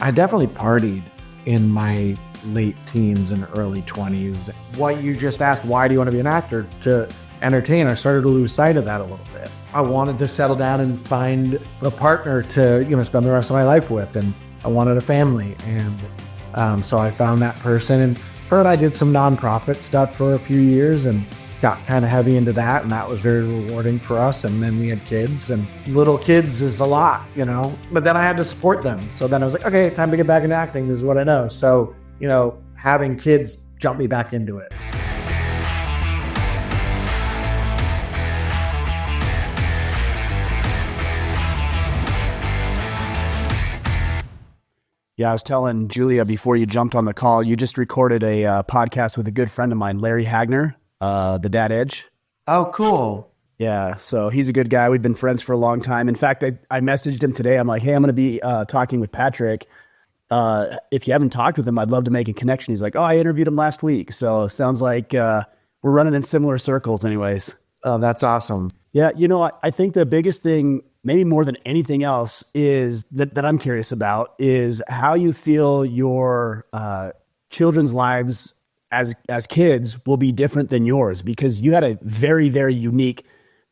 I definitely partied in my late teens and early 20s. What you just asked, why do you want to be an actor? To entertain. I started to lose sight of that a little bit. I wanted to settle down and find a partner to, spend the rest of my life with. And I wanted a family. And so I found that person. And her and I did some nonprofit stuff for a few years and got kind of heavy into that. And that was very rewarding for us. And then we had kids, and little kids is a lot, but then I had to support them. So then I was like, okay, time to get back into acting. This is what I know. So, having kids jumped me back into it. Yeah, I was telling Julia before you jumped on the call, you just recorded a podcast with a good friend of mine, Larry Hagner, the Dad Edge. Oh, cool. Yeah, so he's a good guy. We've been friends for a long time. In fact, I messaged him today. I'm like, hey, I'm going to be talking with Patrick. If you haven't talked with him, I'd love to make a connection. He's like, oh, I interviewed him last week. So it sounds like we're running in similar circles anyways. Oh, that's awesome. Yeah, I think the biggest thing, maybe more than anything else, is that I'm curious about is how you feel your children's lives as kids will be different than yours, because you had a very, very unique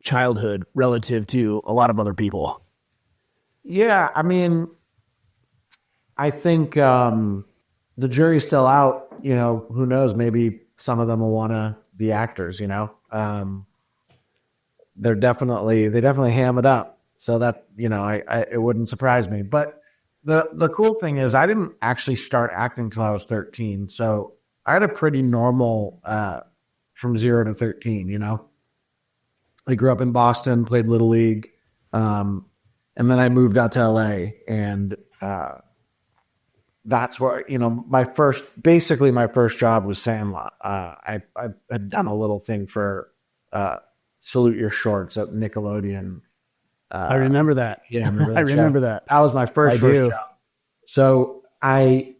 childhood relative to a lot of other people. Yeah, I think the jury's still out. Who knows? Maybe some of them will want to be actors. They definitely ham it up. So that it wouldn't surprise me. But the cool thing is, I didn't actually start acting until I was 13. So I had a pretty normal from 0 to 13. I grew up in Boston, played Little League, and then I moved out to LA, and that's where my first job was Sandlot. I had done a little thing for Salute Your Shorts at Nickelodeon. I remember that. Yeah, I remember that. I remember that. That was my first job. So my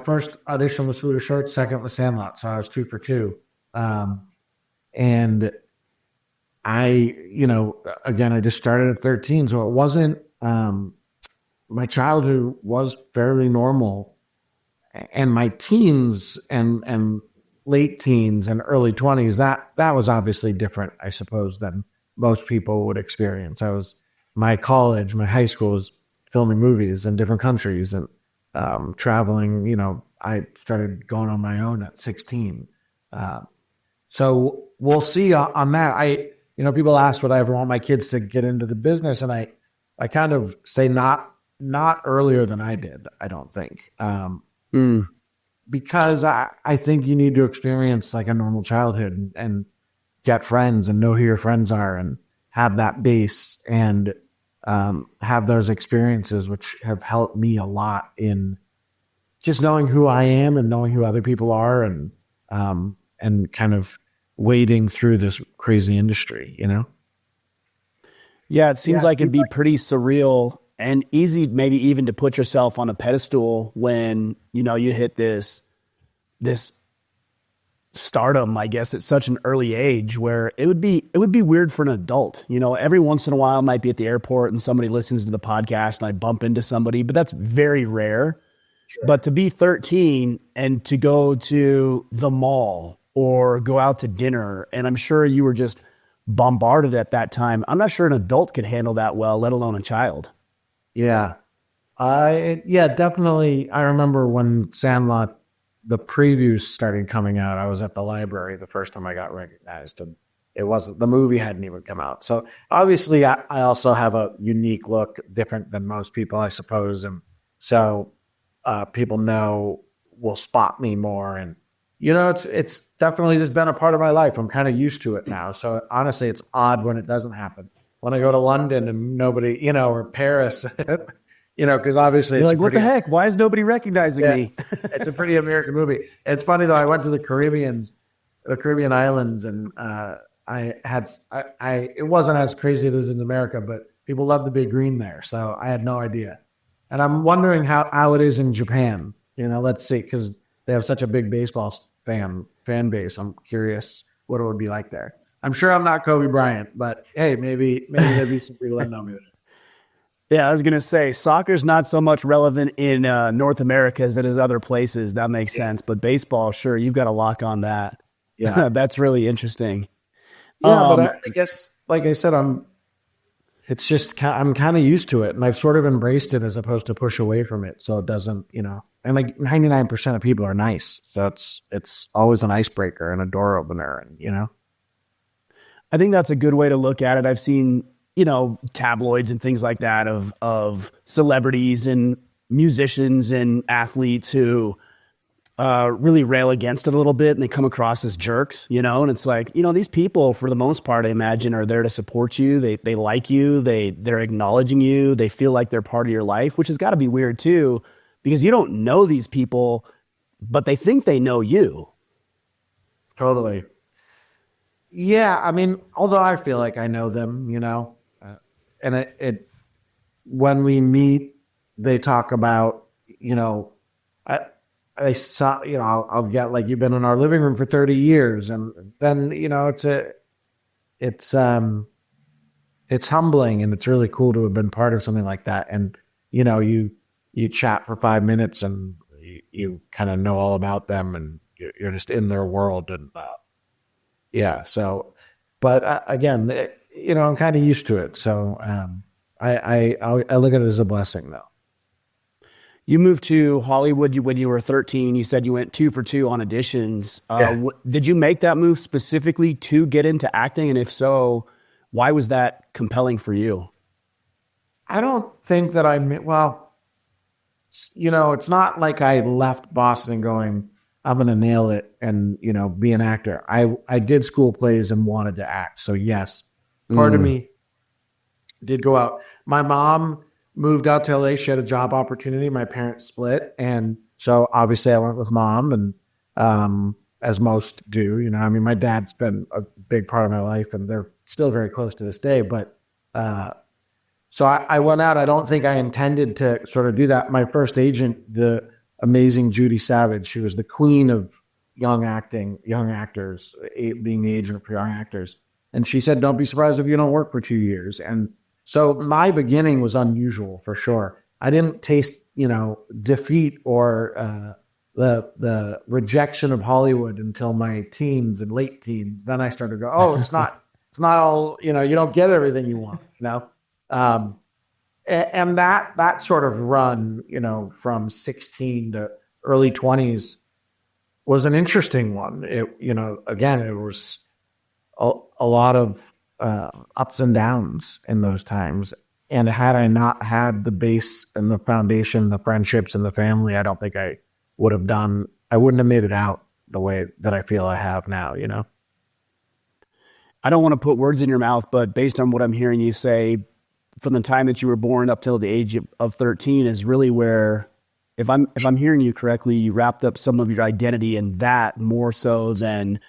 first audition was Salute Your Shorts, second was Sandlot. So I was 2 for 2. And again, I just started at 13. So it wasn't, my childhood was fairly normal, and my teens and late teens and early 20s, that was obviously different, I suppose, than most people would experience. My high school was filming movies in different countries and traveling. I started going on my own at 16. So we'll see on that. People ask would I ever want my kids to get into the business, and I kind of say not earlier than I did, I don't think. Because I think you need to experience like a normal childhood and get friends and know who your friends are and have that base and have those experiences, which have helped me a lot in just knowing who I am and knowing who other people are and kind of wading through this crazy industry, Yeah, it seems like it'd be pretty surreal and easy maybe even to put yourself on a pedestal when, you hit this stardom, I guess, at such an early age, where it would be weird for an adult. Every once in a while I might be at the airport and somebody listens to the podcast and I bump into somebody, but that's very rare. Sure. But to be 13 and to go to the mall or go out to dinner, and I'm sure you were just bombarded at that time. I'm not sure an adult could handle that well, let alone a child. Yeah. Definitely. I remember when Sandlot, the previews started coming out, I was at the library the first time I got recognized, and the movie hadn't even come out. So obviously I also have a unique look, different than most people, I suppose. And so people will spot me more. And, it's definitely just been a part of my life. I'm kind of used to it now. So honestly, it's odd when it doesn't happen. When I go to London and nobody, or Paris, because obviously you're like, what the heck? Why is nobody recognizing me? It's a pretty American movie. It's funny though. I went to the Caribbean islands, and it wasn't as crazy as it is in America, but people love the big green there. So I had no idea. And I'm wondering how it is in Japan. Let's see, because they have such a big baseball fan base. I'm curious what it would be like there. I'm sure I'm not Kobe Bryant, but hey, maybe there'd be some people that know me. Yeah, I was gonna say soccer's not so much relevant in North America as it is other places. That makes Yeah. sense. But baseball, sure, you've got a lock on that. Yeah. That's really interesting. Yeah, but Um, I guess, like I said, it's just, I'm kind of used to it, and I've sort of embraced it as opposed to push away from it. So it doesn't, and like 99% of people are nice. So it's always an icebreaker and a door opener, and. I think that's a good way to look at it. I've seen, tabloids and things like that of celebrities and musicians and athletes who really rail against it a little bit, and they come across as jerks, and it's like, these people for the most part, I imagine, are there to support you. They like you. They're acknowledging you. They feel like they're part of your life, which has got to be weird too, because you don't know these people, but they think they know you. Totally. Yeah, I mean, although I feel like I know them, and it when we meet, they talk about, you know, I I saw, I'll get like, you've been in our living room for 30 years, and then it's it's humbling, and it's really cool to have been part of something like that, and you chat for 5 minutes, and you kind of know all about them, and you're just in their world, and yeah. So, but again, I'm kind of used to it. So I look at it as a blessing, though. You moved to Hollywood when you were 13. You said you went 2 for 2 on auditions. Yeah. Did you make that move specifically to get into acting? And if so, why was that compelling for you? I don't think that well, it's not like I left Boston going, I'm going to nail it and, be an actor. I did school plays and wanted to act. So yes, part of me did go out. My mom moved out to LA. She had a job opportunity. My parents split. And so obviously I went with mom, and as most do, I mean, my dad's been a big part of my life, and they're still very close to this day. But so I went out. I don't think I intended to sort of do that. My first agent, the amazing Judy Savage, she was the queen of young actors, being the agent for young actors. And she said, don't be surprised if you don't work for 2 years. And so my beginning was unusual, for sure. I didn't taste, defeat or the rejection of Hollywood until my teens and late teens. Then I started to go, oh, it's not all, you don't get everything you want. Um, and that sort of run, from 16 to early 20s was an interesting one. Again, it was a lot of ups and downs in those times. And had I not had the base and the foundation, the friendships and the family, I don't think I wouldn't have made it out the way that I feel I have now. I don't want to put words in your mouth, but based on what I'm hearing you say, from the time that you were born up till the age of 13 is really where, if I'm hearing you correctly, you wrapped up some of your identity in that more so than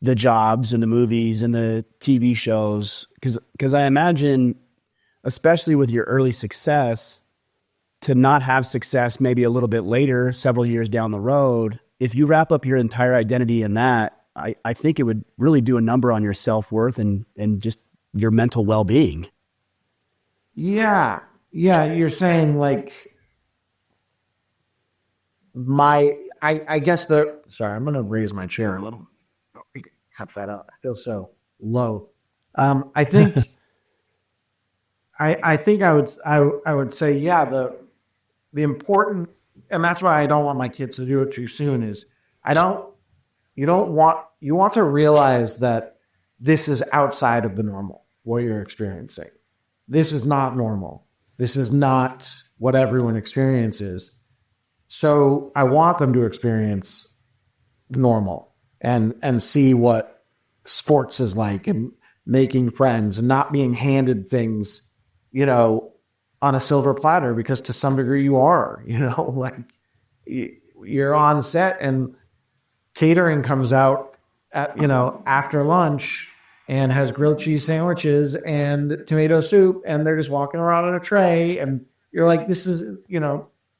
the jobs and the movies and the TV shows. Because I imagine, especially with your early success, to not have success maybe a little bit later, several years down the road, if you wrap up your entire identity in that, I think it would really do a number on your self-worth and just your mental well-being. Yeah. Yeah. You're saying like I guess sorry, I'm going to raise my chair a little. Cut that out. I feel so low. I think, I think I would say, yeah, the important, and that's why I don't want my kids to do it too soon is you want to realize that this is outside of the normal, what you're experiencing. This is not normal. This is not what everyone experiences. So I want them to experience normal and see what sports is like, and making friends, and not being handed things, on a silver platter, because to some degree you are, like you're on set and catering comes out at, after lunch and has grilled cheese sandwiches and tomato soup, and they're just walking around on a tray, and you're like, this is,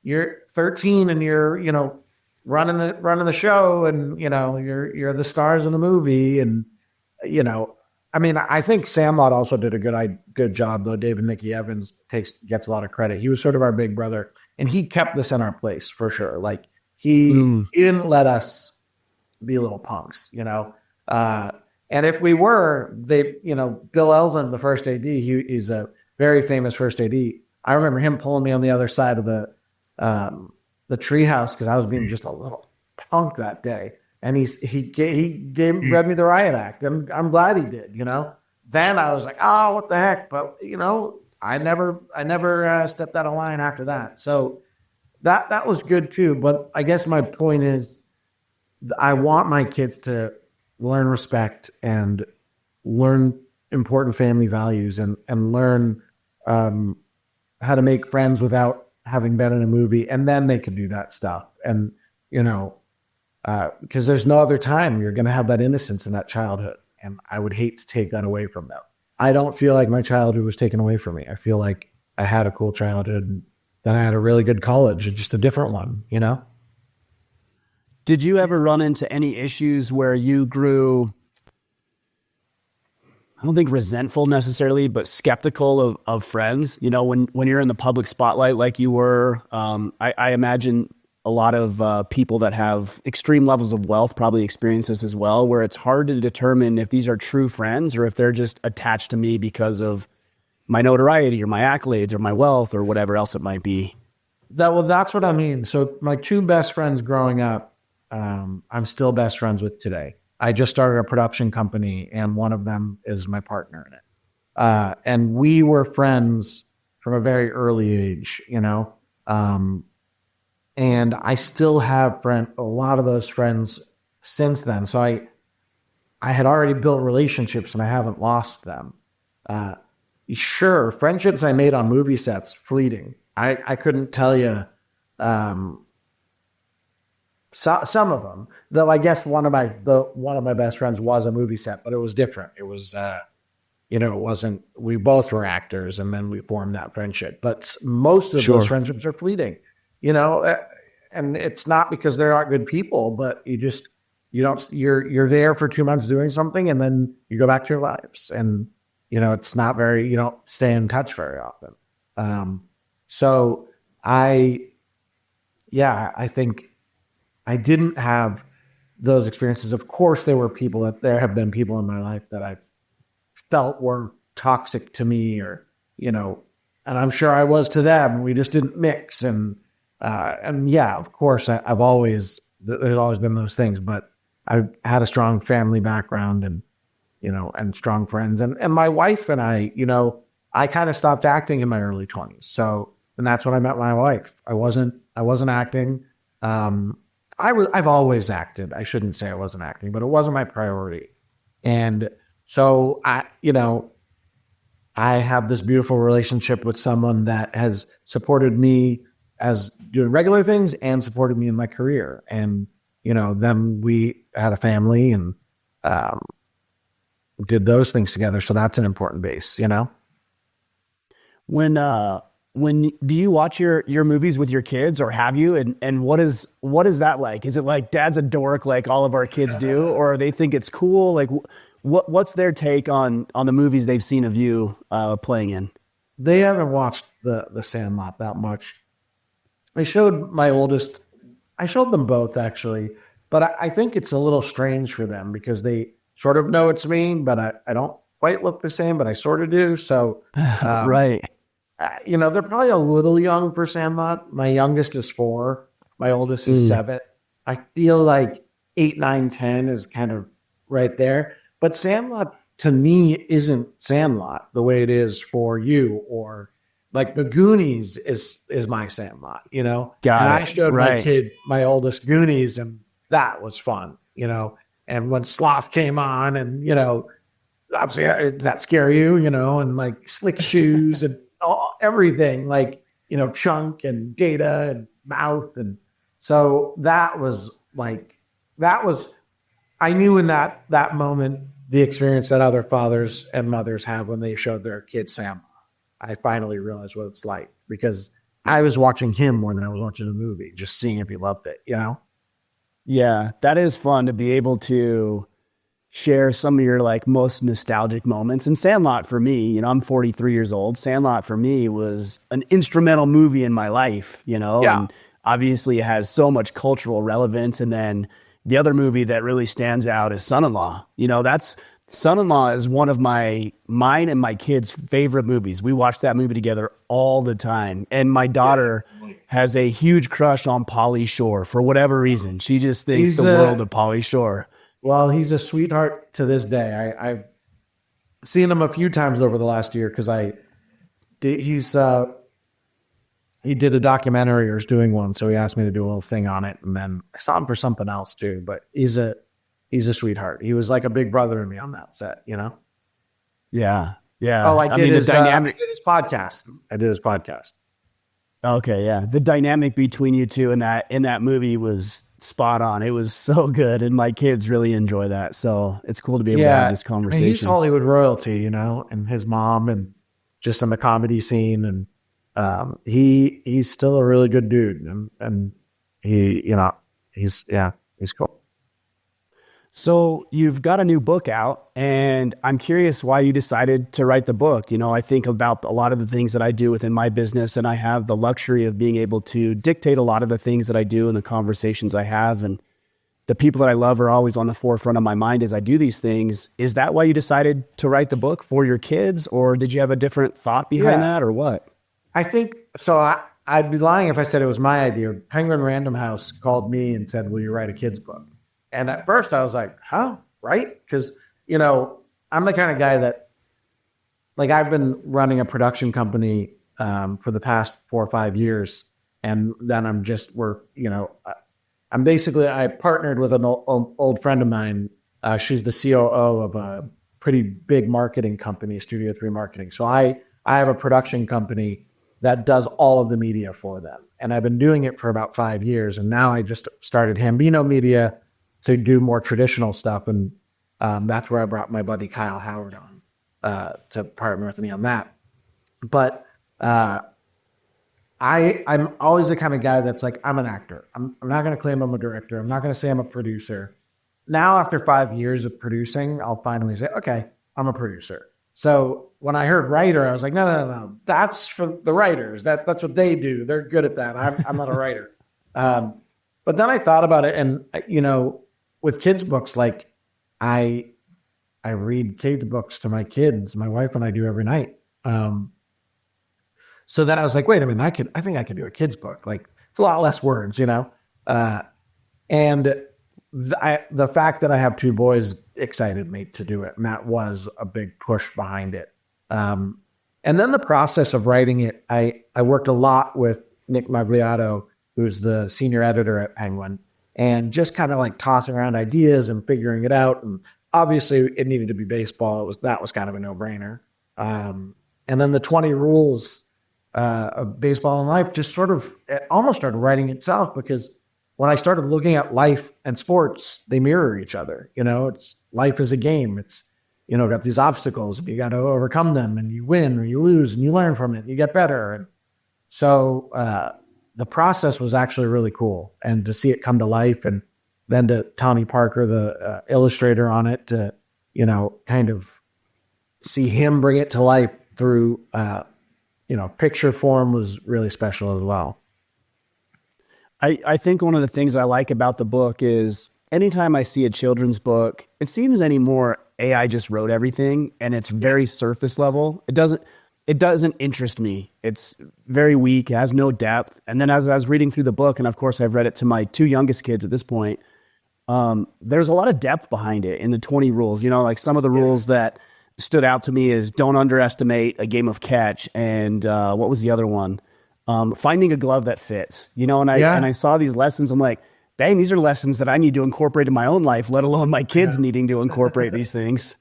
you're 13 and you're, running the show, and you're the stars in the movie, and I mean, I think Sandlot also did a good job though. David Nicky Evans gets a lot of credit. He was sort of our big brother, and he kept us in our place for sure. Like Mm. he didn't let us be little punks, you know. Uh, and if we were, Bill Elvin, the first AD, he's a very famous first AD. I remember him pulling me on the other side of the treehouse because I was being just a little punk that day, and read me the riot act, and I'm glad he did. You know, then I was like, oh, what the heck? But I never stepped out of line after that. So that was good too. But I guess my point is, I want my kids to learn respect and learn important family values and learn how to make friends without having been in a movie, and then they can do that stuff. And because there's no other time you're going to have that innocence in that childhood, and I would hate to take that away from them. I don't feel like my childhood was taken away from me. I feel like I had a cool childhood, and then I had a really good college, just a different one. Did you ever run into any issues where you grew, I don't think resentful necessarily, but skeptical of friends? When you're in the public spotlight like you were, I imagine a lot of people that have extreme levels of wealth probably experience this as well, where it's hard to determine if these are true friends or if they're just attached to me because of my notoriety or my accolades or my wealth or whatever else it might be. That's what I mean. So my two best friends growing up, I'm still best friends with today. I just started a production company, and one of them is my partner in it. And we were friends from a very early age, and I still have a lot of those friends since then. So I had already built relationships, and I haven't lost them. Sure, friendships I made on movie sets, fleeting. I couldn't tell you. Some of them, though. I guess one of my best friends was a movie set, but it was different. It was, it wasn't. We both were actors, and then we formed that friendship. But most of those friendships are fleeting, and it's not because they're not good people, but you're there for 2 months doing something, and then you go back to your lives, and it's not very. You don't stay in touch very often. So I think I didn't have those experiences. Of course, there have been people in my life that I've felt were toxic to me, or, and I'm sure I was to them. We just didn't mix. And yeah, of course, there's always been those things, but I had a strong family background and, and strong friends. And my wife and I kind of stopped acting in my early 20s. So, and that's when I met my wife. I wasn't acting. I've always acted. I shouldn't say I wasn't acting, but it wasn't my priority. And so I have this beautiful relationship with someone that has supported me as doing regular things and supported me in my career. And, then we had a family and did those things together. So that's an important base, When do you watch your movies with your kids, or have you? And what is that like? Is it like dad's a dork like all of our kids do, or they think it's cool? Like what's their take on the movies they've seen of you playing in? They haven't watched the Sandlot that much. I showed them both actually, but I think it's a little strange for them because they sort of know it's me, but I don't quite look the same, but I sort of do. So Right. They're probably a little young for Sandlot. My youngest is 4. My oldest is 7. I feel like 8, 9, 10 is kind of right there. But Sandlot to me isn't Sandlot the way it is for you, or like the Goonies is my Sandlot, I showed my kid, my oldest, Goonies, and that was fun, and when Sloth came on and, obviously that scare you, and like Slick Shoes and everything, like, Chunk and Data and Mouth. And so that was, I knew in that moment, the experience that other fathers and mothers have when they showed their kids Sam. I finally realized what it's like, because I was watching him more than I was watching the movie, just seeing if he loved it, Yeah, that is fun to be able to share some of your like most nostalgic moments. And Sandlot for me, you know, I'm 43 years old. Sandlot for me was an instrumental movie in my life, you know, Yeah. and obviously it has so much cultural relevance. And then the other movie that really stands out is Son-in-Law. You know, that's Son-in-Law is one of mine and my kids' favorite movies. We watch that movie together all the time. And my daughter has a huge crush on Pauly Shore for whatever reason. She just thinks He's the world of Pauly Shore. well, he's a sweetheart to this day. I've seen him a few times over the last year because he's he did a documentary or is doing one, so he asked me to do a little thing on it, and then I saw him for something else too. But he's a sweetheart. He was like a big brother to me on that set, you know. Yeah. Yeah. Oh, I did mean, his the dynamic. I did his podcast. I did his podcast. Okay. Yeah. The dynamic between you two in that movie was spot on. It was so good. And my kids really enjoy that. So it's cool to be able to have this I mean, conversation. he's Hollywood royalty, you know, and his mom, and just in the comedy scene, and he's still a really good dude, and he, you know, he's cool. So you've got a new book out, and I'm curious why you decided to write the book. You know, I think about a lot of the things that I do within my business, and I have the luxury of being able to dictate a lot of the things that I do and the conversations I have. And the people that I love are always on the forefront of my mind as I do these things. Is that why you decided to write the book, for your kids, or did you have a different thought behind that, or what? I think so. I'd be lying if I said it was my idea. Penguin Random House called me and said, "Will you write a kids book?" And at first I was like, "Huh? Right?" Because, you know, I'm the kind of guy that, like, I've been running a production company for the past 4 or 5 years, and then I partnered with an old friend of mine. She's the COO of a pretty big marketing company, Studio 3 Marketing. So I have a production company that does all of the media for them. And I've been doing it for about 5 years. And now I just started Hambino Media to do more traditional stuff. And that's where I brought my buddy Kyle Howard on to partner with me on that. But I'm always the kind of guy that's like, I'm an actor. I'm not going to claim I'm a director. I'm not going to say I'm a producer. Now, after 5 years of producing, I'll finally say, okay, I'm a producer. So when I heard writer, I was like, no. That's for the writers. That's what they do. They're good at that. I'm not a writer. But then I thought about it, and, you know, with kids' books, like I read kids' books to my kids. My wife and I do every night. So then I was like, wait a minute, I think I could do a kid's book. Like, it's a lot less words, you know? And the fact that I have 2 boys excited me to do it. And that was a big push behind it. And then the process of writing it, I worked a lot with Nick Magliato, who's the senior editor at Penguin, and just kind of like tossing around ideas and figuring it out. And obviously it needed to be baseball. That was kind of a no-brainer. And then the 20 rules of baseball and life just sort of, it almost started writing itself, because when I started looking at life and sports, they mirror each other. You know, it's life is a game. It's, you know, got these obstacles, you got to overcome them, and you win or you lose and you learn from it and you get better. And so the process was actually really cool, and to see it come to life, and then to Tommy Parker, the illustrator on it, to, you know, kind of see him bring it to life through, you know, picture form was really special as well. I think one of the things I like about the book is anytime I see a children's book, it seems anymore AI just wrote everything, and it's very surface level. It doesn't interest me. It's very weak. It has no depth. And then as I was reading through the book, and of course I've read it to my 2 youngest kids at this point, there's a lot of depth behind it in the 20 rules. You know, like some of the rules that stood out to me is don't underestimate a game of catch. And what was the other one? Finding a glove that fits, you know, and I saw these lessons. I'm like, dang, these are lessons that I need to incorporate in my own life, let alone my kids needing to incorporate these things.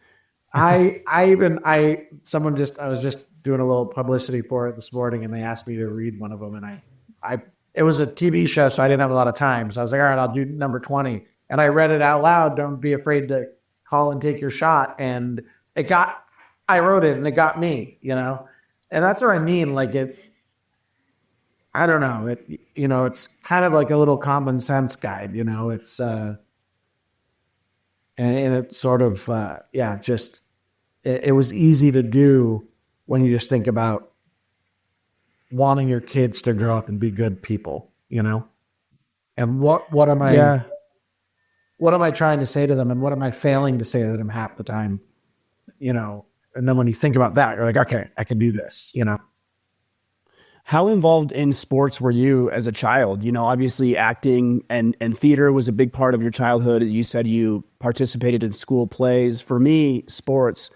I was just doing a little publicity for it this morning, and they asked me to read one of them, and it was a TV show, so I didn't have a lot of time. So I was like, all right, I'll do number 20. And I read it out loud. Don't be afraid to call and take your shot. And I wrote it and it got me, you know, and that's what I mean. Like, I don't know. You know, it's kind of like a little common sense guide. You know, it's and it sort of, just it was easy to do when you just think about wanting your kids to grow up and be good people, And Yeah. what am I trying to say to them, and what am I failing to say to them half the time, And then when you think about that, you're like, okay, I can do this. How involved in sports were you as a child? Obviously acting and theater was a big part of your childhood. You said you participated in school plays. For me, sports,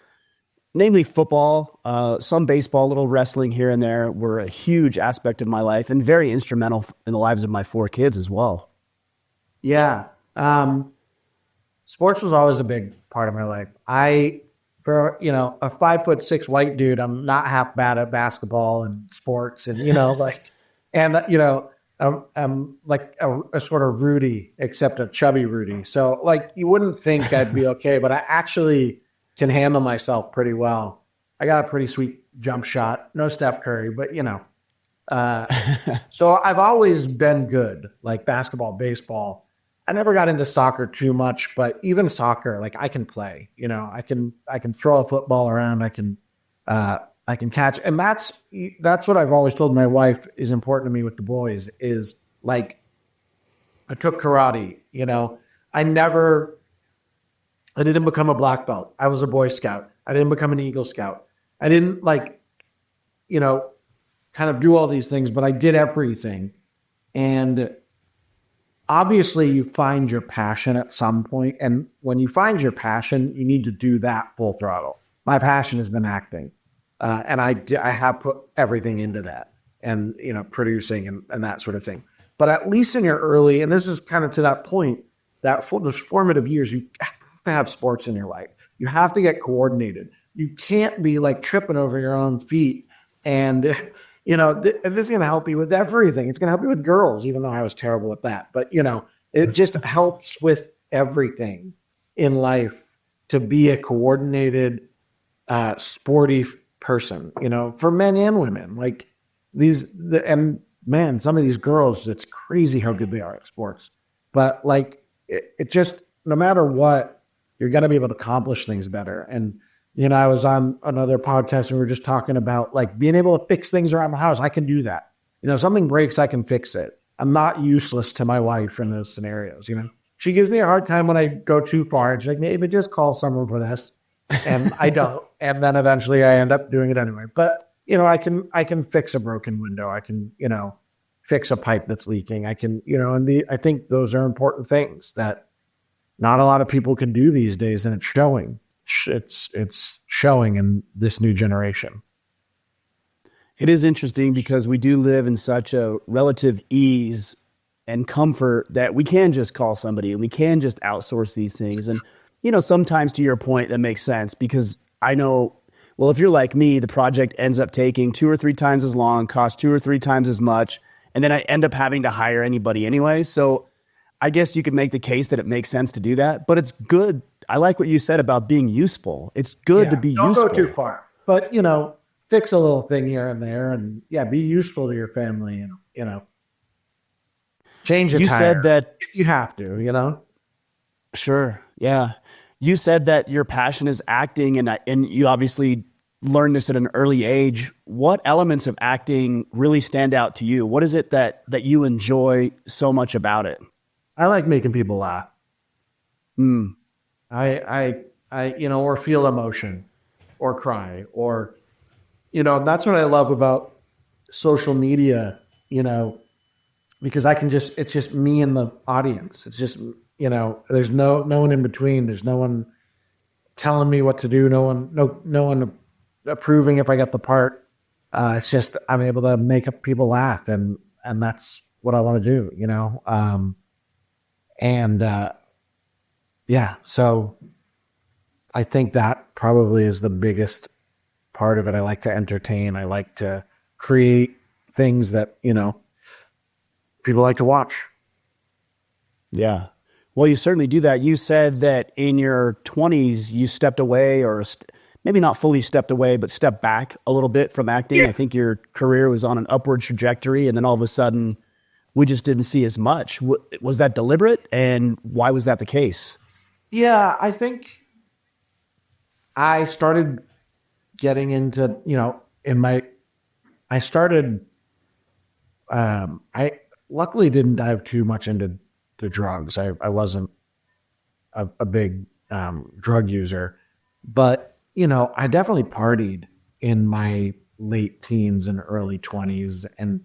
namely football, some baseball, a little wrestling here and there, were a huge aspect of my life and very instrumental in the lives of my 4 kids as well. Yeah. Sports was always a big part of my life. For a 5'6" white dude, I'm not half bad at basketball and sports, and I'm like a sort of Rudy, except a chubby Rudy. So like you wouldn't think I'd be okay, but I actually can handle myself pretty well. I got a pretty sweet jump shot, no Steph Curry, but so I've always been good, like basketball, baseball. I never got into soccer too much, but even soccer, like I can play. I can throw a football around. I can catch, and that's what I've always told my wife is important to me with the boys. Is like I took karate. I didn't become a black belt. I was a Boy Scout. I didn't become an Eagle Scout. I didn't kind of do all these things, but I did everything, and obviously you find your passion at some point, and when you find your passion, you need to do that full throttle. My passion has been acting, and I have put everything into that, and producing and that sort of thing. But at least in your early, and this is kind of to that point, those formative years, you have to have sports in your life. You have to get coordinated. You can't be like tripping over your own feet, and this is going to help you with everything. It's going to help you with girls, even though I was terrible at that. But, it just helps with everything in life to be a coordinated, sporty person, for men and women. Like and man, some of these girls, it's crazy how good they are at sports. But like, it just, no matter what, you're going to be able to accomplish things better. And, I was on another podcast and we were just talking about like being able to fix things around the house. I can do that. Something breaks, I can fix it. I'm not useless to my wife in those scenarios. She gives me a hard time when I go too far. And she's like, maybe just call someone for this. And I don't. And then eventually I end up doing it anyway. But, I can fix a broken window. I can, fix a pipe that's leaking. I can, I think those are important things that not a lot of people can do these days, and it's showing. It's showing in this new generation. It is interesting because we do live in such a relative ease and comfort that we can just call somebody and we can just outsource these things. And, sometimes to your point, that makes sense because I know, well, if you're like me, the project ends up taking 2 or 3 times as long, costs 2 or 3 times as much, and then I end up having to hire anybody anyway. So I guess you could make the case that it makes sense to do that, but it's good. I like what you said about being useful. It's good to be useful. Don't go too far, but fix a little thing here and there, and be useful to your family. Change a tire. You said that if you have to. Sure, yeah. You said that your passion is acting, and you obviously learned this at an early age. What elements of acting really stand out to you? What is it that you enjoy so much about it? I like making people laugh. I or feel emotion or cry or, that's what I love about social media, because it's just me and the audience. It's just, there's no one in between. There's no one telling me what to do. No one approving if I get the part. It's just, I'm able to make people laugh, and that's what I want to do, so I think that probably is the biggest part of it. I like to entertain. I like to create things that, people like to watch. Yeah. Well, you certainly do that. You said that in your 20s, you stepped away, or maybe not fully stepped away, but stepped back a little bit from acting. Yeah. I think your career was on an upward trajectory, and then all of a sudden we just didn't see as much. Was that deliberate, and why was that the case? Yeah, I think I started getting into, in my, I started, I luckily didn't dive too much into the drugs. I wasn't a big drug user, but, I definitely partied in my late teens and early 20s. And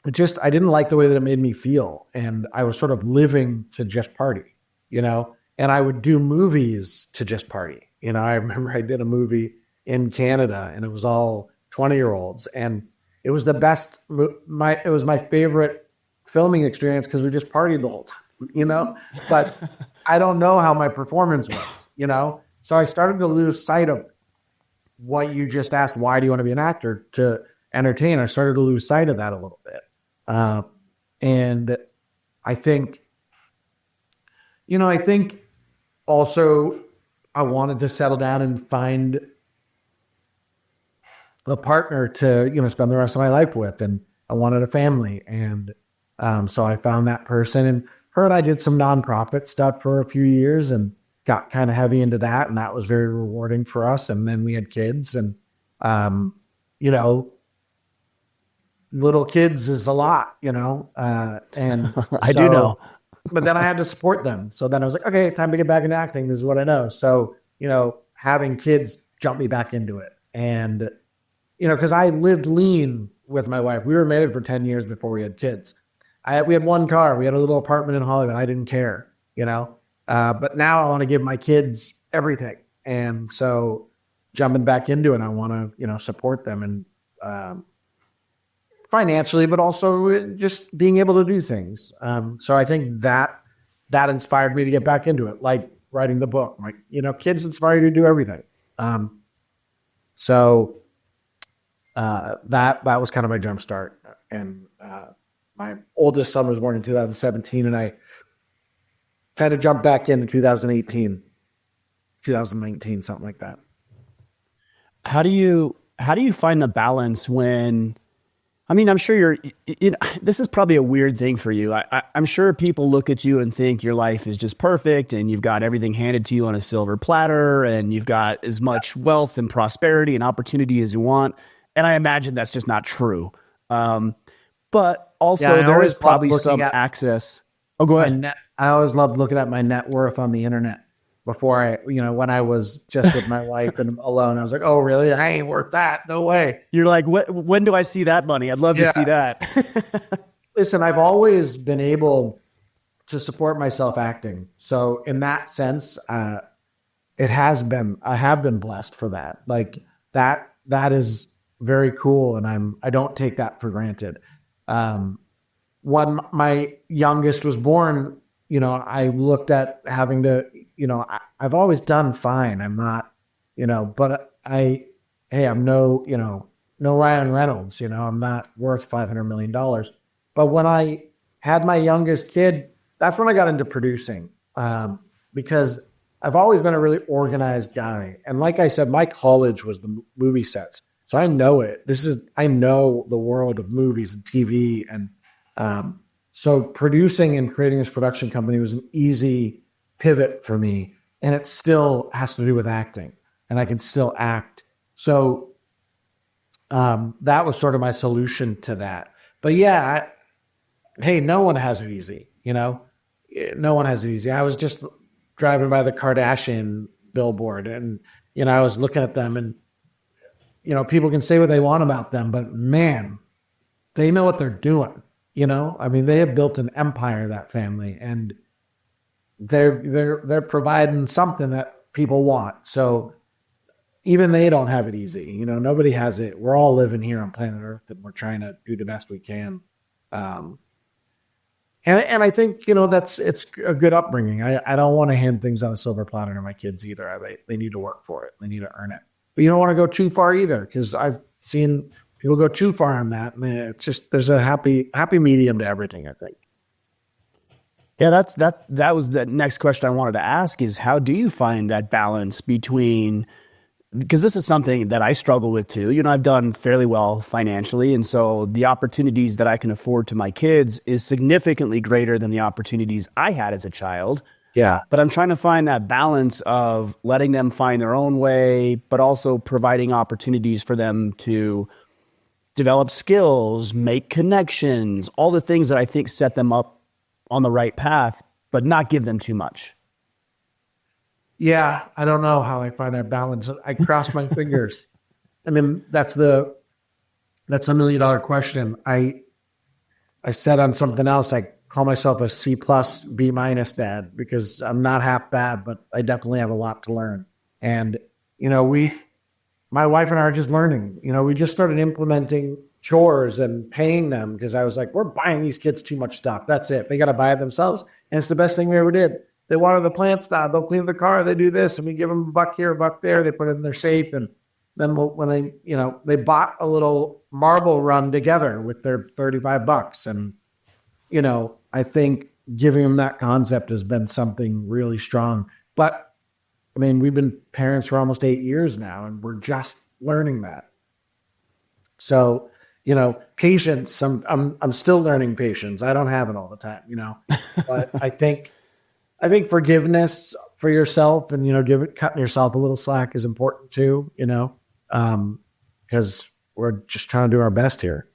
I didn't like the way that it made me feel. And I was sort of living to just party, and I would do movies to just party. I remember I did a movie in Canada and it was all 20-year-olds. And it was the best, it was my favorite filming experience because we just partied the whole time, but I don't know how my performance was. So I started to lose sight of what you just asked. Why do you want to be an actor? To entertain. I started to lose sight of that a little bit. Uh, and I think, I think also I wanted to settle down and find a partner to, spend the rest of my life with. And I wanted a family. And so I found that person, and her and I did some nonprofit stuff for a few years and got kind of heavy into that. And that was very rewarding for us. And then we had kids, and, you know, little kids is a lot, and I do know. But then I had to support them. So then I was like, okay, time to get back into acting. This is what I know. So, having kids jumped me back into it. And, because I lived lean with my wife. We were married for 10 years before we had kids. We had one car. We had a little apartment in Hollywood. I didn't care, but now I want to give my kids everything. And so jumping back into it, I want to, support them, and financially, but also just being able to do things. So I think that inspired me to get back into it, like writing the book. Like, kids inspire you to do everything. So that was kind of my jump start. And my oldest son was born in 2017, and I kind of jumped back in 2018, 2019, something like that. How do you find the balance when, I mean, I'm sure this is probably a weird thing for you. I'm sure people look at you and think your life is just perfect and you've got everything handed to you on a silver platter and you've got as much wealth and prosperity and opportunity as you want. And I imagine that's just not true. But also there is probably some access. Oh, go ahead. I always loved looking at my net worth on the internet before when I was just with my wife and alone. I was like, oh, really? I ain't worth that. No way. You're like, when do I see that money? I'd love to see that. Listen, I've always been able to support myself acting. So in that sense, I have been blessed for that. Like that is very cool. And I don't take that for granted. When my youngest was born, I looked at having to, I've always done fine. I'm not, but I'm no Ryan Reynolds, I'm not worth $500 million. But when I had my youngest kid, that's when I got into producing, because I've always been a really organized guy. And like I said, my college was the movie sets. So I know it. I know the world of movies and TV. And so producing and creating this production company was an easy pivot for me. And it still has to do with acting. And I can still act. So that was sort of my solution to that. But yeah, hey, no one has it easy. No one has it easy. I was just driving by the Kardashian billboard and, I was looking at them and, people can say what they want about them, but man, they know what they're doing. I mean, they have built an empire, that family, and they're providing something that people want. So even they don't have it easy. Nobody has it. We're all living here on planet Earth and we're trying to do the best we can. And I think, it's a good upbringing. I don't want to hand things on a silver platter to my kids either. They need to work for it. They need to earn it. But you don't want to go too far either, because I've seen people go too far on that. And it's just, there's a happy medium to everything, I think. Yeah, that was the next question I wanted to ask, is how do you find that balance between, because this is something that I struggle with too. I've done fairly well financially. And so the opportunities that I can afford to my kids is significantly greater than the opportunities I had as a child. Yeah. But I'm trying to find that balance of letting them find their own way, but also providing opportunities for them to develop skills, make connections, all the things that I think set them up on the right path, but not give them too much. Yeah. I don't know how I find that balance. I cross my fingers. I mean, that's a $1 million question. I said on something else, I call myself a C plus, B minus dad because I'm not half bad, but I definitely have a lot to learn. And, my wife and I are just learning. We just started implementing chores and paying them because I was like, we're buying these kids too much stuff. That's it. They got to buy it themselves. And it's the best thing we ever did. They water the plants down. They'll clean the car. They do this. And we give them $1 here, $1 there. They put it in their safe. And then when they bought a little marble run together with their $35. And, I think giving them that concept has been something really strong. But I mean, we've been parents for almost 8 years now, and we're just learning that. So, patience. I'm still learning patience. I don't have it all the time, but I think forgiveness for yourself and cutting yourself a little slack is important too. Because we're just trying to do our best here.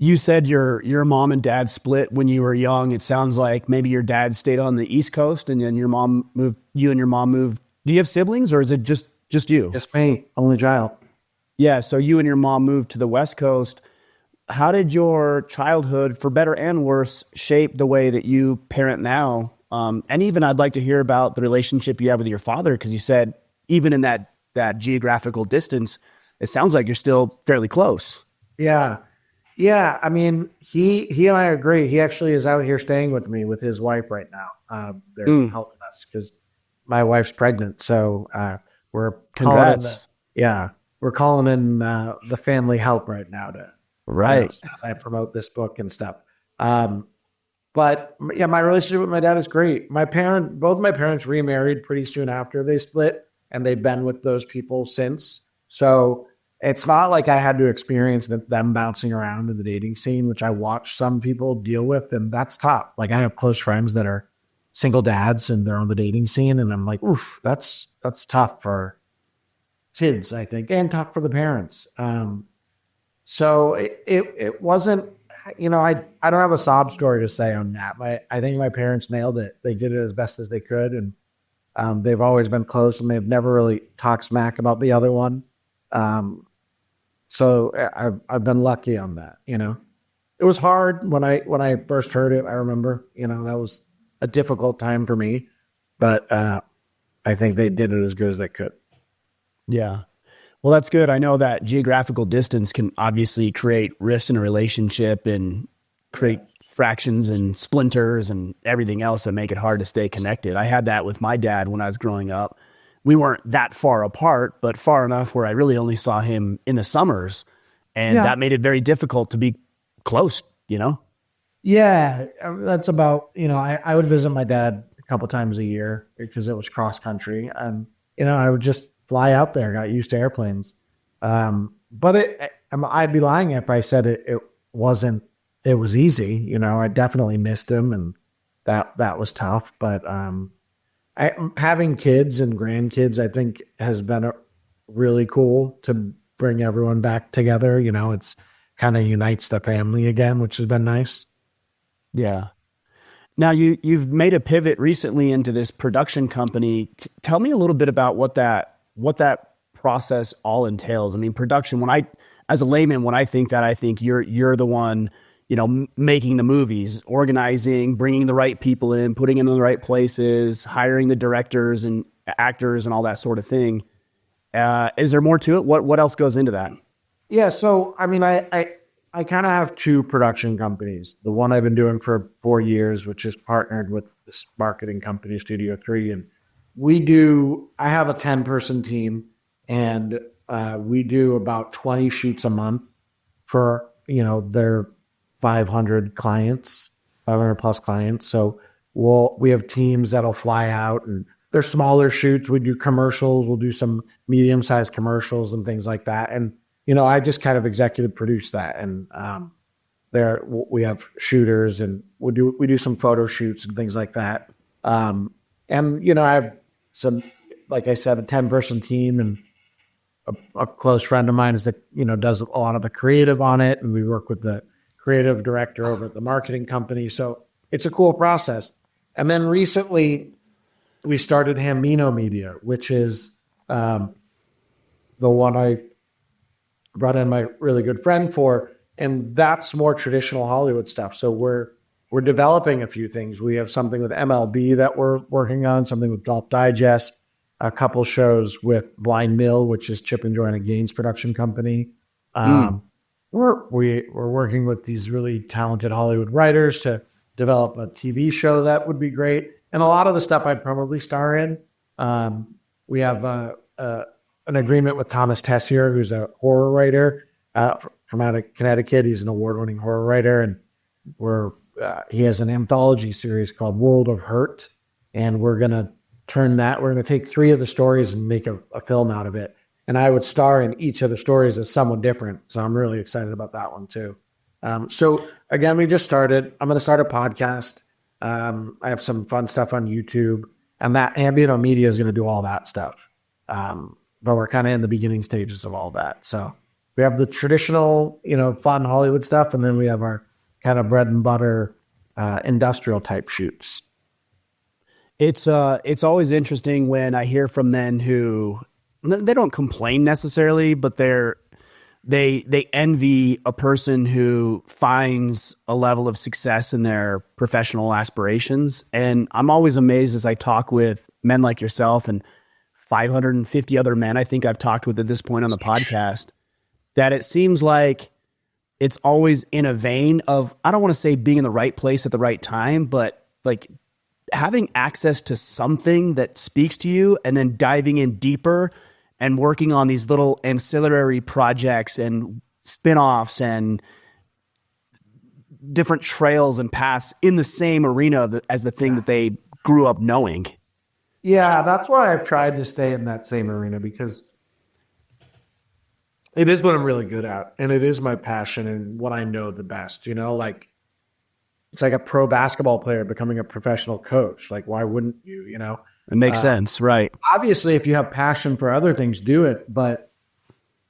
You said your mom and dad split when you were young. It sounds like maybe your dad stayed on the East Coast and then you and your mom moved. Do you have siblings or is it just you? Just me, only child. Yeah. So you and your mom moved to the West Coast. How did your childhood, for better and worse, shape the way that you parent now? And even I'd like to hear about the relationship you have with your father, because you said even in that geographical distance, it sounds like you're still fairly close. Yeah. Yeah, I mean, he and I agree. He actually is out here staying with me with his wife right now. They're helping us because my wife's pregnant. So we're Congrats. we're calling in the family help right now to as I promote this book and stuff. But yeah, my relationship with my dad is great. Both my parents remarried pretty soon after they split, and they've been with those people since. So it's not like I had to experience them bouncing around in the dating scene, which I watch some people deal with, and that's tough. Like I have close friends that are single dads and they're on the dating scene, and I'm like, oof, that's tough for kids, I think, and tough for the parents. So it wasn't, I don't have a sob story to say on that. I think my parents nailed it. They did it as best as they could, and they've always been close, and they've never really talked smack about the other one. So I've been lucky on that, It was hard when I first heard it. I remember, that was a difficult time for me, but I think they did it as good as they could. Yeah. Well, that's good. I know that geographical distance can obviously create rifts in a relationship and create fractions and splinters and everything else that make it hard to stay connected. I had that with my dad when I was growing up. We weren't that far apart, but far enough where I really only saw him in the summers. And that made it very difficult to be close, Yeah, that's about, I would visit my dad a couple times a year because it was cross country. And, I would just fly out there, got used to airplanes. But I'd be lying if I said it was easy. I definitely missed him, and that was tough. But having kids and grandkids, I think, has been really cool to bring everyone back together. It's kind of unites the family again, which has been nice. Yeah. Now you've made a pivot recently into this production company. Tell me a little bit about what that process all entails. I mean, production, as a layman, when I think that, I think you're the one, making the movies, organizing, bringing the right people in, putting them in the right places, hiring the directors and actors and all that sort of thing. Is there more to it? What else goes into that? Yeah. So, I mean, I kind of have two production companies. The one I've been doing for 4 years, which is partnered with this marketing company, Studio 3. And I have a 10-person team, and we do about 20 shoots a month for, their 500 clients, 500 plus clients. So we have teams that'll fly out, and they're smaller shoots. We do commercials. We'll do some medium-sized commercials and things like that. And, I just kind of executive produce that. And there we have shooters, and we do some photo shoots and things like that. And I have some, like I said, a 10-person team, and a close friend of mine is that does a lot of the creative on it, and we work with the creative director over at the marketing company. So it's a cool process. And then recently we started Hamino Media, which is the one I brought in my really good friend for, and that's more traditional Hollywood stuff. So we're developing a few things. We have something with MLB that we're working on, something with Golf Digest, a couple shows with Blind Mill, which is Chip and Joanna Gaines' production company. We're working with these really talented Hollywood writers to develop a TV show that would be great. And a lot of the stuff I'd probably star in. We have an agreement with Thomas Tessier, who's a horror writer from out of Connecticut. He's an award-winning horror writer, and he has an anthology series called World of Hurt, and we're going to turn that. We're going to take 3 of the stories and make a film out of it. And I would star in each of the stories as someone different. So I'm really excited about that one too. So again, we just started. I'm going to start a podcast. I have some fun stuff on YouTube, and that Ambient Media is going to do all that stuff. But we're kind of in the beginning stages of all that. So we have the traditional, fun Hollywood stuff, and then we have our kind of bread and butter industrial type shoots. It's always interesting when I hear from men who they don't complain necessarily, but they envy a person who finds a level of success in their professional aspirations. And I'm always amazed as I talk with men like yourself and 550 other men I think I've talked with at this point on the podcast, that it seems like it's always in a vein of, I don't want to say being in the right place at the right time, but like having access to something that speaks to you and then diving in deeper and working on these little ancillary projects and spin-offs and different trails and paths in the same arena as the thing that they grew up knowing. Yeah, that's why I've tried to stay in that same arena, because it is what I'm really good at, and it is my passion and what I know the best. Like it's like a pro basketball player becoming a professional coach. Like, why wouldn't you? It makes sense, right? Obviously, if you have passion for other things, do it. But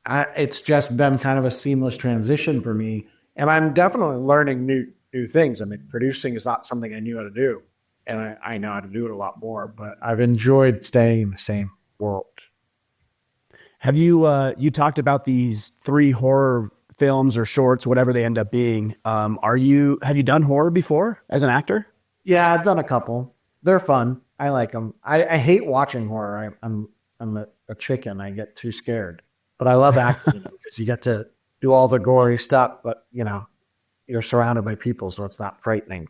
it's just been kind of a seamless transition for me, and I'm definitely learning new things. I mean, producing is not something I knew how to do, and I know how to do it a lot more. But I've enjoyed staying in the same world. Have you you talked about these 3 horror films or shorts, whatever they end up being? Have you done horror before as an actor? Yeah, I've done a couple. They're fun. I like them. I hate watching horror. I'm a chicken. I get too scared. But I love acting because you get to do all the gory stuff, but you're surrounded by people, so it's not frightening.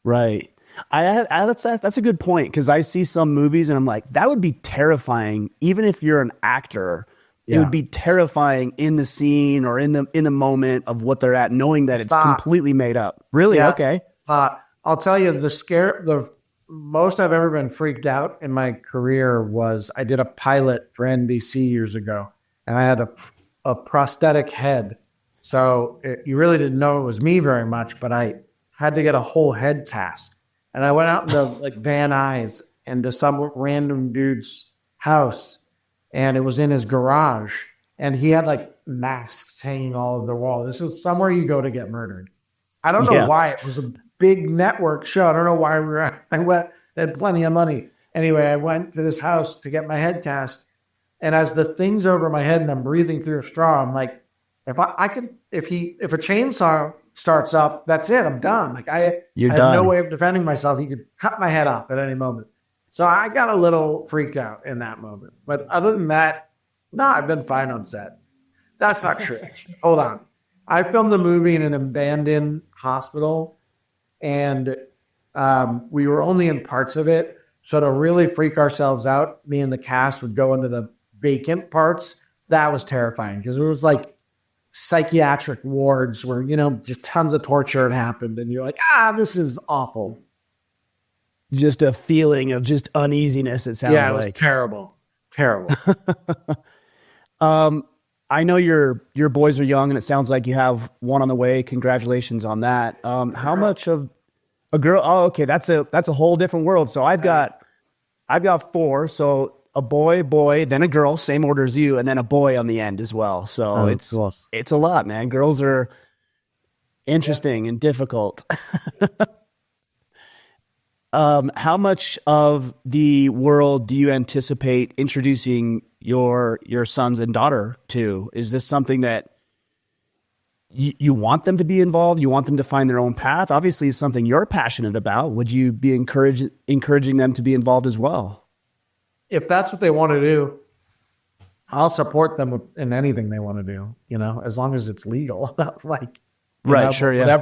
Right. That's a good point, because I see some movies and I'm like, that would be terrifying. Even if you're an actor, it would be terrifying in the scene or in the moment of what they're at, knowing that it's completely made up. Really? Yeah, okay. I'll tell you, the most I've ever been freaked out in my career was I did a pilot for NBC years ago, and I had a prosthetic head. So you really didn't know it was me very much, but I had to get a whole head cast. And I went out into like Van Nuys into some random dude's house, and it was in his garage, and he had like masks hanging all over the wall. This is somewhere you go to get murdered. I don't know why. It was a big network show. I don't know why I went. They had plenty of money. Anyway, I went to this house to get my head cast, and as the thing's over my head and I'm breathing through a straw, I'm like, if a chainsaw starts up, that's it. I'm done. Like I have no way of defending myself. He could cut my head off at any moment. So I got a little freaked out in that moment. But other than that, no, I've been fine on set. That's not true. Hold on. I filmed the movie in an abandoned hospital, and we were only in parts of it. So to really freak ourselves out, me and the cast would go into the vacant parts. That was terrifying because it was like psychiatric wards where, just tons of torture had happened. And you're like, this is awful. Just a feeling of just uneasiness, it sounds like. Yeah, it was terrible. Terrible. I know your boys are young, and it sounds like you have one on the way. Congratulations on that. How much of a girl? Oh, okay, that's a whole different world. So I've got four. So a boy, then a girl, same order as you, and then a boy on the end as well. So Oh, it's cool. it's a lot, man. Girls are interesting and difficult. How much of the world do you anticipate introducing your sons and daughter to? Is this something that you want them to be involved? You want them to find their own path? Obviously, it's something you're passionate about. Would you be encouraging them to be involved as well? If that's what they want to do, I'll support them in anything they want to do, as long as it's legal. Like, Right. but Sure. Yeah.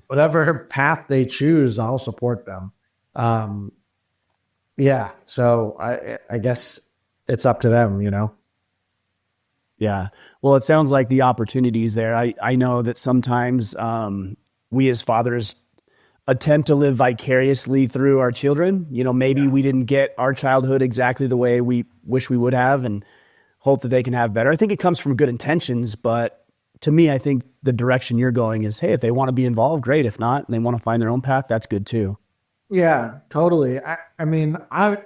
whatever path they choose, I'll support them. Um, yeah. So I guess it's up to them. Yeah. Well, it sounds like the opportunities there. I know that sometimes we as fathers attempt to live vicariously through our children. Maybe we didn't get our childhood exactly the way we wish we would have and hope that they can have better. I think it comes from good intentions, but to me, I think the direction you're going is, hey, if they want to be involved, great. If not, and they want to find their own path, that's good too. Yeah, totally. I mean, I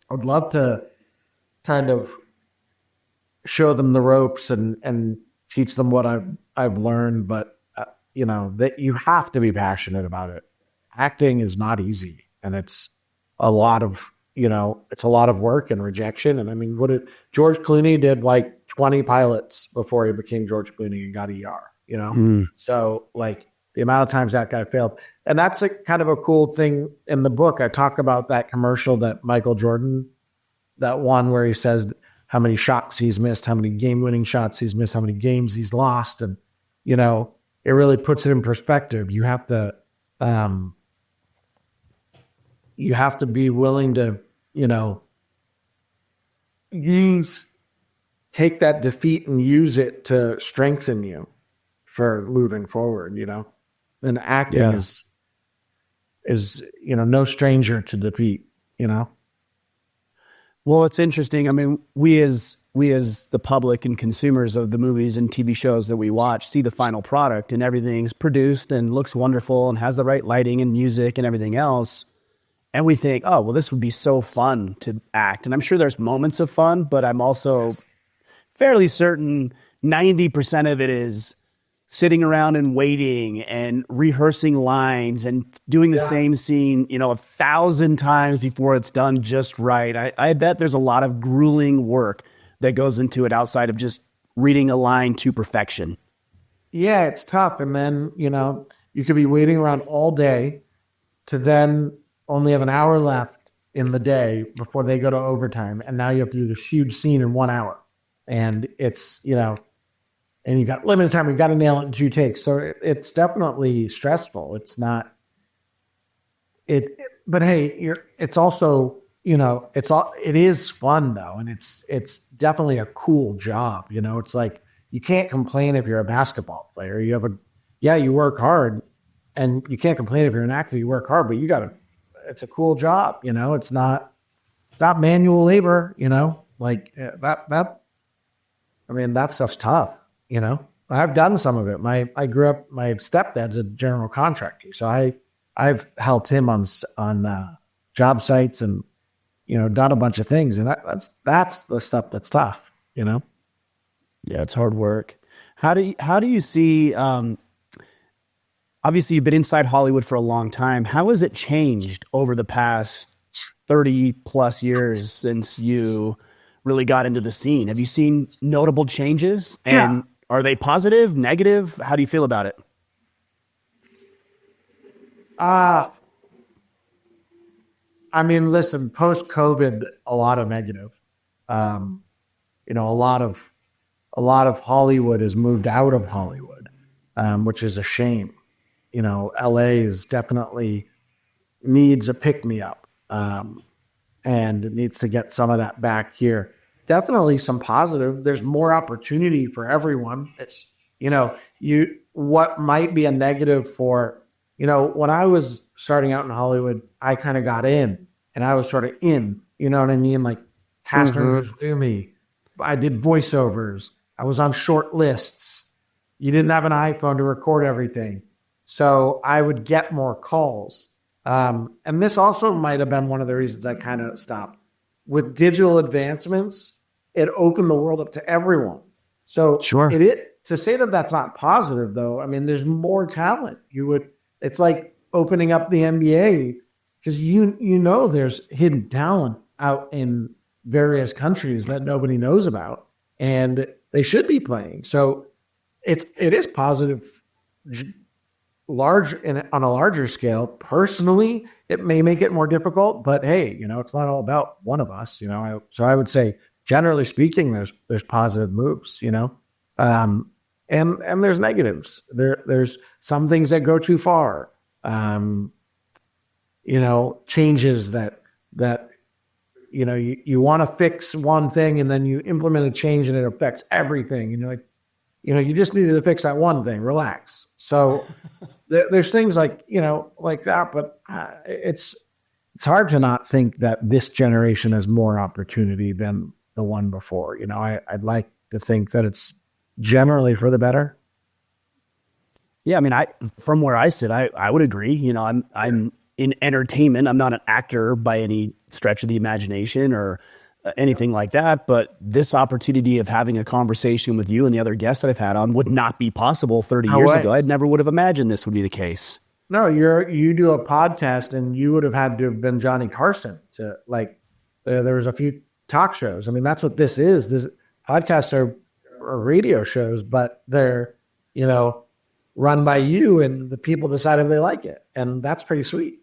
would love to kind of show them the ropes and teach them what I've learned, but that you have to be passionate about it. Acting is not easy, and it's a lot of it's a lot of work and rejection. And I mean, George Clooney did like 20 pilots before he became George Clooney and got ER. Mm. So like the amount of times that guy failed, and that's a kind of a cool thing in the book. I talk about that commercial that Michael Jordan, that one where he says how many shots he's missed, how many game-winning shots he's missed, how many games he's lost, and it really puts it in perspective. You have to be willing to, take that defeat and use it to strengthen you for moving forward. And acting Yeah. is no stranger to defeat. Well, it's interesting. I mean, we as the public and consumers of the movies and TV shows that we watch see the final product and everything's produced and looks wonderful and has the right lighting and music and everything else. And we think, oh, well, this would be so fun to act. And I'm sure there's moments of fun, but I'm also fairly certain 90% of it is sitting around and waiting and rehearsing lines and doing the same scene, 1,000 times before it's done just right. I bet there's a lot of grueling work that goes into it outside of just reading a line to perfection. Yeah, it's tough. And then, you could be waiting around all day to then only have an hour left in the day before they go to overtime. And now you have to do this huge scene in 1 hour. And it's, and you got limited time. You got to nail it in 2 takes. So it's definitely stressful. It's not but hey, it's also, it is fun though. And it's definitely a cool job. It's like, you can't complain if you're a basketball player. You work hard, and you can't complain if you're an actor. You work hard, but it's a cool job. It's not manual labor, like that. I mean, that stuff's tough. I've done some of it. My stepdad's a general contractor, so I've helped him on job sites and done a bunch of things, and that's the stuff that's tough. Yeah, it's hard work. How do you see? Obviously, you've been inside Hollywood for a long time. How has it changed over the past 30 plus years since you really got into the scene? Have you seen notable changes? And are they positive, negative? How do you feel about it? I mean, listen, post COVID, a lot of negative. A lot of Hollywood has moved out of Hollywood, which is a shame. LA is definitely needs a pick me up, and it needs to get some of that back here. Definitely some positive. There's more opportunity for everyone. It's, what might be a negative for, when I was starting out in Hollywood, I kind of got in and I was sort of in, you know what I mean? Like cast members through me. I did voiceovers. I was on short lists. You didn't have an iPhone to record everything. So I would get more calls. And this also might have been one of the reasons I kind of stopped. With digital advancements, it opened the world up to everyone. So Sure. to say that that's not positive, though, I mean, there's more talent. It's like opening up the NBA because there's hidden talent out in various countries that nobody knows about, and they should be playing. So it is positive, on a larger scale. Personally, it may make it more difficult, but hey, it's not all about one of us. So I would say, generally speaking, there's positive moves. And there's negatives. There's some things that go too far. Changes that you want to fix one thing and then you implement a change and it affects everything. And you're like, you just needed to fix that one thing. Relax. So there's things like that, but it's hard to not think that this generation has more opportunity than the one before. I'd like to think that it's generally for the better. Yeah, I mean, from where I sit, I would agree. I'm in entertainment. I'm not an actor by any stretch of the imagination or anything like that. But this opportunity of having a conversation with you and the other guests that I've had on would not be possible 30 years ago. I never would have imagined this would be the case. No, you do a podcast and you would have had to have been Johnny Carson to there was a few talk shows. I mean, that's what this is. This podcasts are radio shows, but they're, run by you and the people decided they like it. And that's pretty sweet,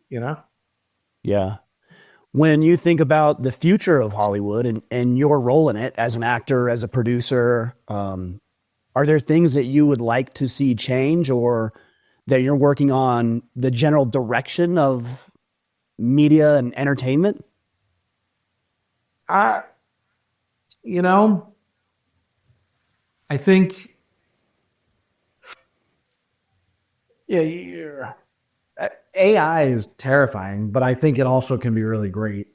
Yeah. When you think about the future of Hollywood and your role in it as an actor, as a producer, are there things that you would like to see change or that you're working on the general direction of media and entertainment? I think, AI is terrifying, but I think it also can be really great.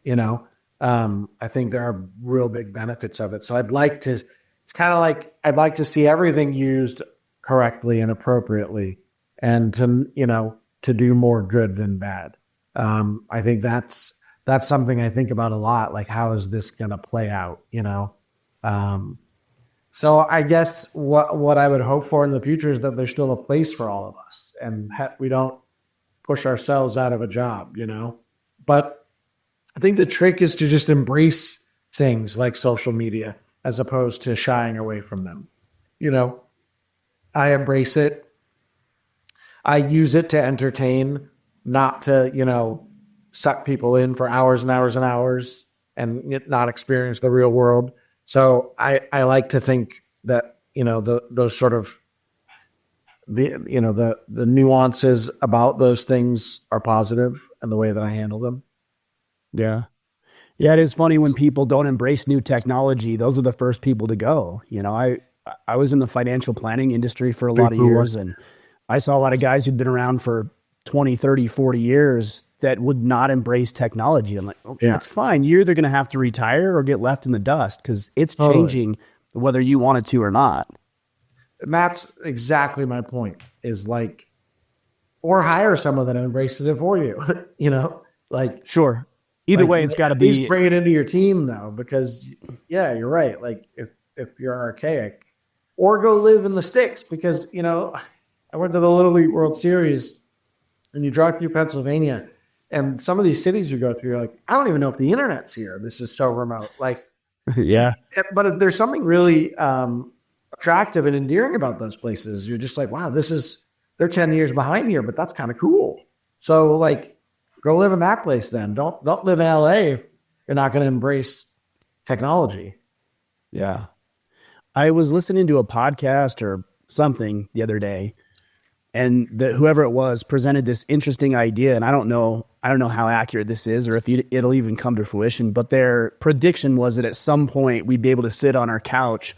I think there are real big benefits of it. So it's kind of like, I'd like to see everything used correctly and appropriately and to do more good than bad. I think that's something I think about a lot. Like, how is this going to play out? So I guess what I would hope for in the future is that there's still a place for all of us and we don't push ourselves out of a job, But I think the trick is to just embrace things like social media as opposed to shying away from them. I embrace it. I use it to entertain, not to, suck people in for hours and hours and hours and not experience the real world. So I like to think that, those sort of, the nuances about those things are positive and the way that I handle them. Yeah. Yeah. It is funny when people don't embrace new technology. Those are the first people to go. I was in the financial planning industry for a lot of years and I saw a lot of guys who'd been around for 20, 30, 40 years that would not embrace technology. I'm like, that's fine. You're either going to have to retire or get left in the dust because it's changing whether you wanted to or not. And that's exactly my point is or hire someone that embraces it for you, Sure. Either way, it's got to be. At least bring it into your team though, because you're right. Like if you're archaic or go live in the sticks because, I went to the Little League World Series and you drive through Pennsylvania and some of these cities you go through, you're like, I don't even know if the internet's here. This is so remote. Yeah. But there's something really attractive and endearing about those places. You're just like, wow, they're 10 years behind here, but that's kind of cool. So go live in that place then. Don't live in LA. You're not going to embrace technology. Yeah. I was listening to a podcast or something the other day, and whoever it was presented this interesting idea. And I don't know how accurate this is or if it'll even come to fruition, but their prediction was that at some point we'd be able to sit on our couch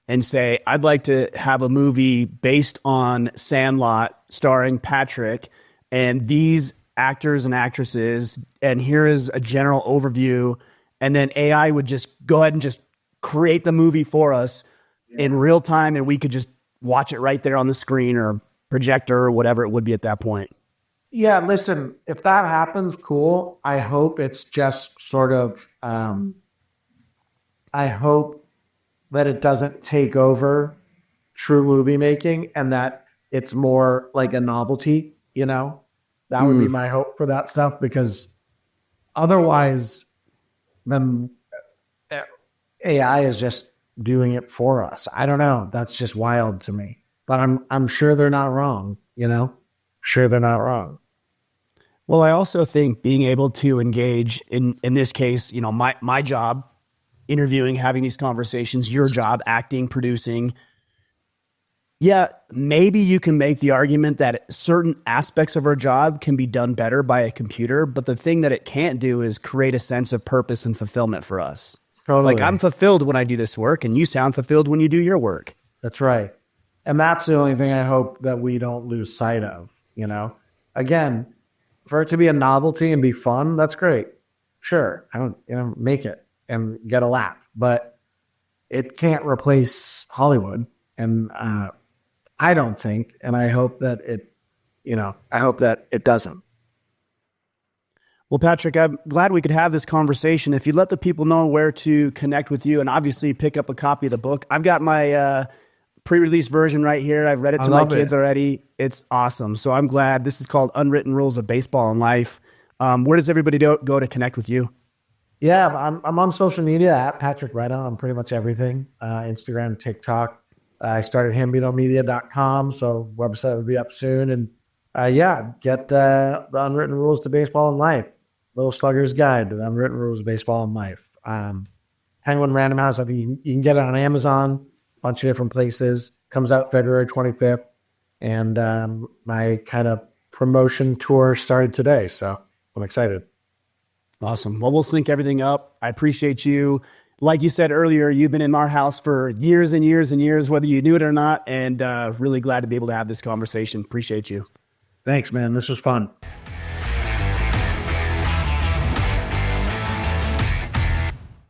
and say, I'd like to have a movie based on Sandlot starring Patrick and these actors and actresses. And here is a general overview. And then AI would just go ahead and just create the movie for us in real time, and we could just watch it right there on the screen or projector or whatever it would be at that point. Yeah, listen, if that happens, cool. I hope it's just sort of, I hope that it doesn't take over true movie making and that it's more like a novelty, you know? That would be my hope for that stuff, because otherwise, then AI is just doing it for us. I don't know. That's just wild to me. But I'm sure they're not wrong, you know? Sure they're not wrong. Well, I also think being able to engage in this case, you know, my job, interviewing, having these conversations, your job, acting, producing. Yeah, maybe you can make the argument that certain aspects of our job can be done better by a computer, but the thing that it can't do is create a sense of purpose and fulfillment for us. Totally. Like, I'm fulfilled when I do this work, and you sound fulfilled when you do your work. That's right. And that's the only thing I hope that we don't lose sight of, you know? Again, for it to be a novelty and be fun, that's great. Sure, I don't, you know, make it and get a laugh, but it can't replace Hollywood. And I don't think, and I hope that it, you know, I hope that it doesn't. Well, Patrick, I'm glad we could have this conversation. If you let the people know where to connect with you and obviously pick up a copy of the book. I've got my pre-release version right here. I've read it to my kids already. It's awesome. So I'm glad. This is called Unwritten Rules of Baseball and Life. Where does everybody go to connect with you? Yeah, I'm on social media at Patrick Renna on pretty much everything. Instagram, TikTok. I started hambitomedia.com, so website will be up soon. And get the Unwritten Rules to Baseball and Life. Little Slugger's Guide to the Unwritten Rules of Baseball and Life. Penguin Random House, I think you can get it on Amazon, a bunch of different places. Comes out February 25th. And my kind of promotion tour started today, so I'm excited. Awesome. Well, we'll sync everything up. I appreciate you. Like you said earlier, you've been in our house for years and years and years, whether you knew it or not, and really glad to be able to have this conversation. Appreciate you. Thanks, man. This was fun.